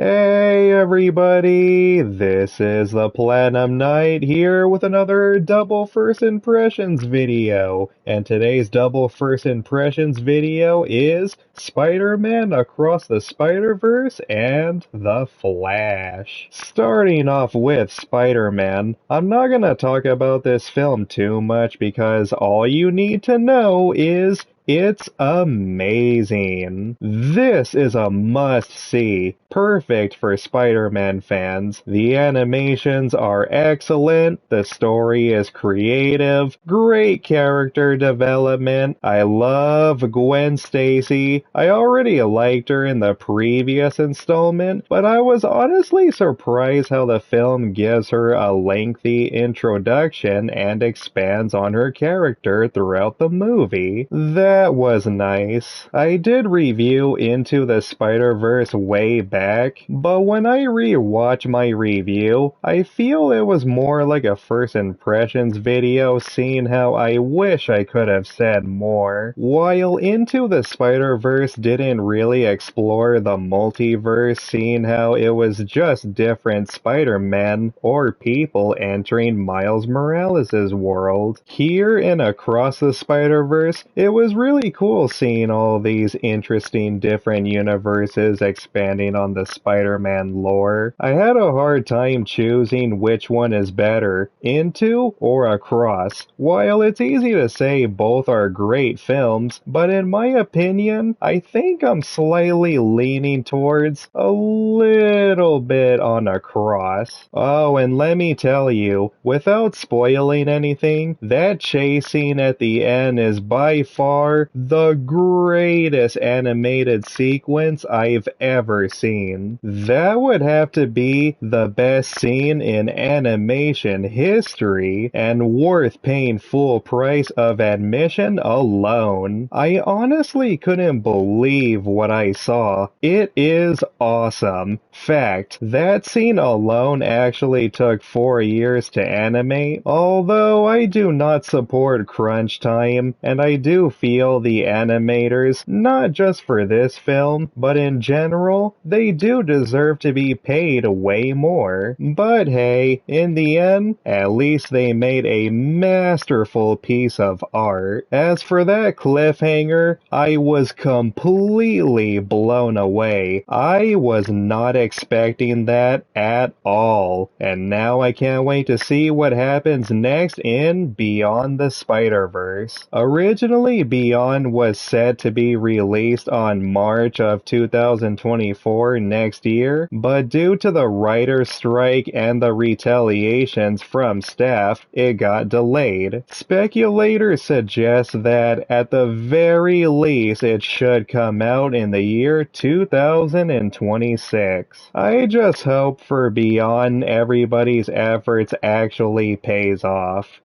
Hey everybody, this is the Platinum Knight here with another double first impressions video. And today's double first impressions video is Spider-Man Across the Spider-Verse and The Flash. Starting off with Spider-Man, I'm not gonna talk about this film too much because all you need to know is it's amazing. This is a must-see, perfect for Spider-Man fans. The animations are excellent, the story is creative, great character development. I love Gwen Stacy. I already liked her in the previous installment, but I was honestly surprised how the film gives her a lengthy introduction and expands on her character throughout the movie. That was nice. I did review Into the Spider-Verse way back, but when I rewatch my review, I feel it was more like a first impressions video, seeing how I wish I could have said more. While Into the Spider-Verse didn't really explore the multiverse, seeing how it was just different Spider-Men or people entering Miles Morales' world. Here in Across the Spider-Verse, it was really cool seeing all these interesting different universes expanding on the Spider-Man lore. I had a hard time choosing which one is better, Into or Across. While it's easy to say both are great films, but in my opinion, I think I'm slightly leaning towards a little bit on Across. Oh, and let me tell you, without spoiling anything, that chase scene at the end is by far the greatest animated sequence I've ever seen. That would have to be the best scene in animation history and worth paying full price of admission alone. I honestly couldn't believe what I saw. It is awesome. Fact, that scene alone actually took 4 years to animate, although I do not support crunch time, and I do feel the animators, not just for this film, but in general, they do deserve to be paid way more. But hey, in the end, at least they made a masterful piece of art. As for that cliffhanger, I was completely blown away. I was not expecting that at all, and now I can't wait to see what happens next in Beyond the Spider-Verse. Originally, Beyond was set to be released on March of 2024 next year, but due to the writer's strike and the retaliations from staff, it got delayed. Speculators suggest that at the very least it should come out in the year 2026. I just hope for Beyond everybody's efforts actually pays off.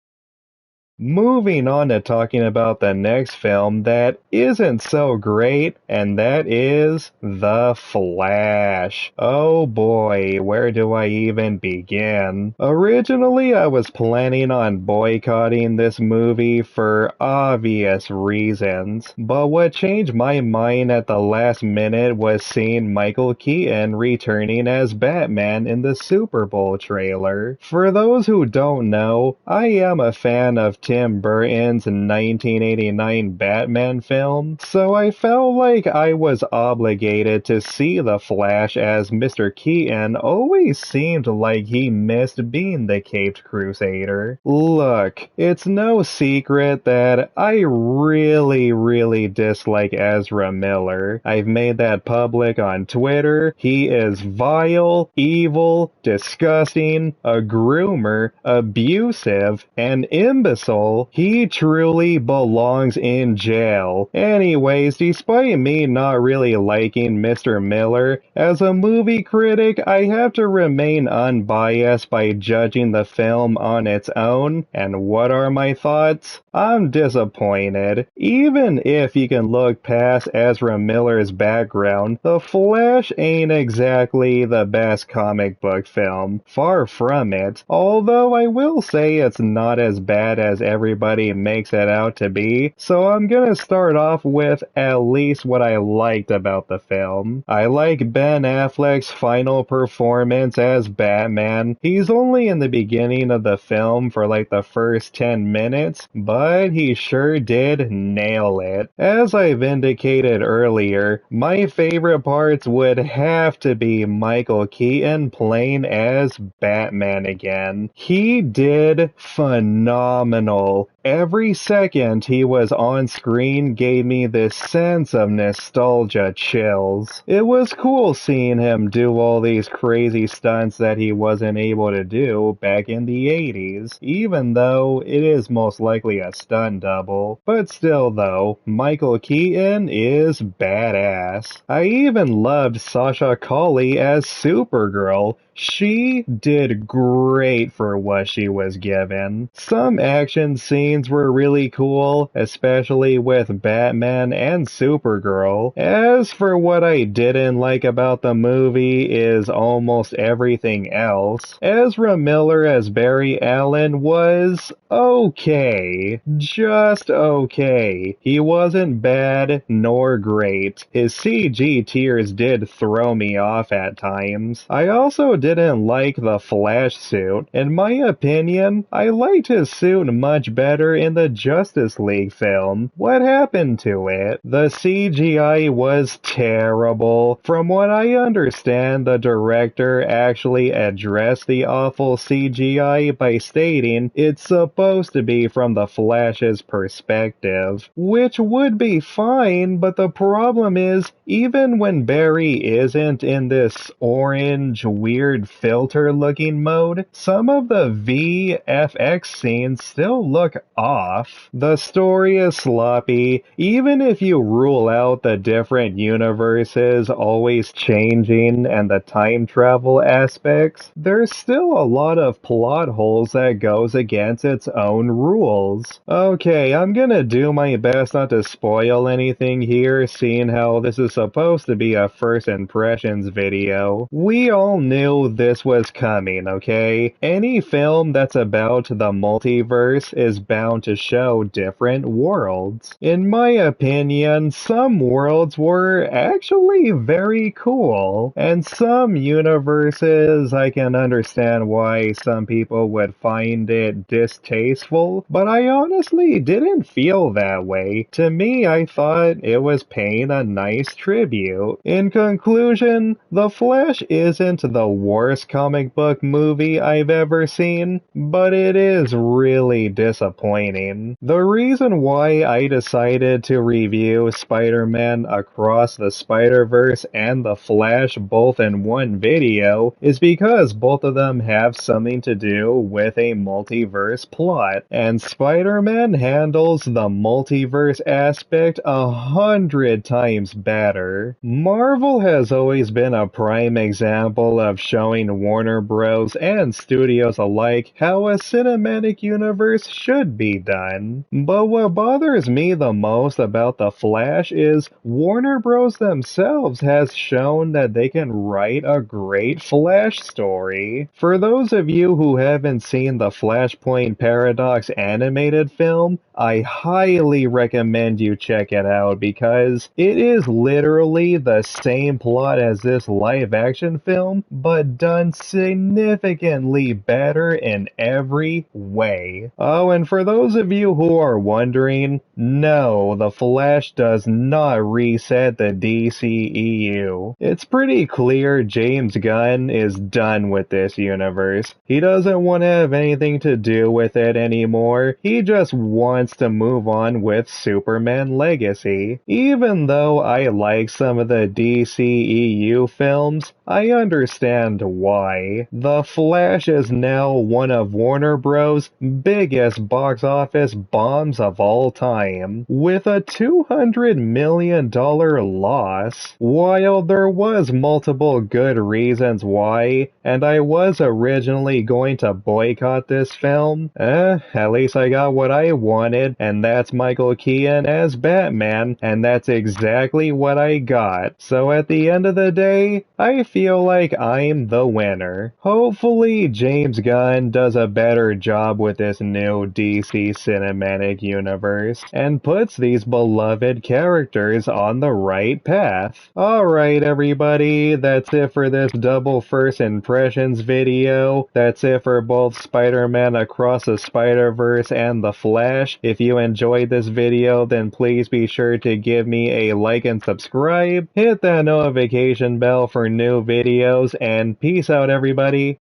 Moving on to talking about the next film that isn't so great, and that is The Flash. Oh boy, where do I even begin? Originally, I was planning on boycotting this movie for obvious reasons, but what changed my mind at the last minute was seeing Michael Keaton returning as Batman in the Super Bowl trailer. For those who don't know, I am a fan of Tim Burton's 1989 Batman film, so I felt like I was obligated to see The Flash as Mr. Keaton always seemed like he missed being the Caped Crusader. Look, it's no secret that I really dislike Ezra Miller. I've made that public on Twitter. He is vile, evil, disgusting, a groomer, abusive, and imbecile. He truly belongs in jail. Anyways, despite me not really liking Mr. Miller, as a movie critic, I have to remain unbiased by judging the film on its own. And what are my thoughts? I'm disappointed. Even if you can look past Ezra Miller's background, The Flash ain't exactly the best comic book film. Far from it. Although I will say it's not as bad as as everybody makes it out to be, so I'm gonna start off with at least what I liked about the film. I like Ben Affleck's final performance as Batman. He's only in the beginning of the film for like the first 10 minutes, but he sure did nail it. As I've indicated earlier, my favorite parts would have to be Michael Keaton playing as Batman again. He did phenomenal. Every second he was on screen gave me this sense of nostalgia chills. It was cool seeing him do all these crazy stunts that he wasn't able to do back in the 80s, even though it is most likely a stunt double. But still though, Michael Keaton is badass. I even loved Sasha Calle as Supergirl. She did great for what she was given. Some action scenes were really cool, especially with Batman and Supergirl. As for what I didn't like about the movie is almost everything else. Ezra Miller as Barry Allen was okay. Just okay. He wasn't bad nor great. His CG tears did throw me off at times. I also didn't like the Flash suit. In my opinion, I liked his suit much better in the Justice League film. What happened to it? The CGI was terrible. From what I understand, the director actually addressed the awful CGI by stating it's supposed to be from the Flash's perspective, which would be fine, but the problem is, even when Barry isn't in this orange, weird filter-looking mode, some of the VFX scenes still look off. The story is sloppy, even if you rule out the different universes always changing and the time travel aspects, there's still a lot of plot holes that goes against its own rules. Okay, I'm gonna do my best not to spoil anything here, seeing how this is supposed to be a first impressions video. We all knew this was coming, okay? Any film that's about the multiverse is bound to show different worlds. In my opinion, some worlds were actually very cool, and some universes I can understand why some people would find it distasteful, but I honestly didn't feel that way. To me, I thought it was paying a nice tribute. In conclusion, The Flash isn't the worst comic book movie I've ever seen, but it is really disappointing. The reason why I decided to review Spider-Man Across the Spider-Verse and The Flash both in one video is because both of them have something to do with a multiverse plot, and Spider-Man handles the multiverse aspect 100 times better. Marvel has always been a prime example of showing Warner Bros. And studios alike how a cinematic universe should be done. But what bothers me the most about The Flash is Warner Bros. Themselves has shown that they can write a great Flash story. For those of you who haven't seen the Flashpoint Paradox animated film, I highly recommend you check it out because it is literally the same plot as this live action film, but done significantly better in every way. Oh, and for those of you who are wondering, no, The Flash does not reset the DCEU. It's pretty clear James Gunn is done with this universe. He doesn't want to have anything to do with it anymore. He just wants to move on with Superman Legacy. Even though I like some of the DCEU films, I understand why. The Flash is now one of Warner Bros. Biggest box office bombs of all time, with a $200 million loss. While there was multiple good reasons why, and I was originally going to boycott this film, at least I got what I wanted wanted, and that's Michael Keaton as Batman, and that's exactly what I got. So at the end of the day, I feel like I'm the winner. Hopefully James Gunn does a better job with this new DC cinematic universe, and puts these beloved characters on the right path. Alright everybody, that's it for this double first impressions video. That's it for both Spider-Man Across the Spider-Verse and The Flash. If you enjoyed this video, then please be sure to give me a like and subscribe. Hit that notification bell for new videos, and peace out everybody.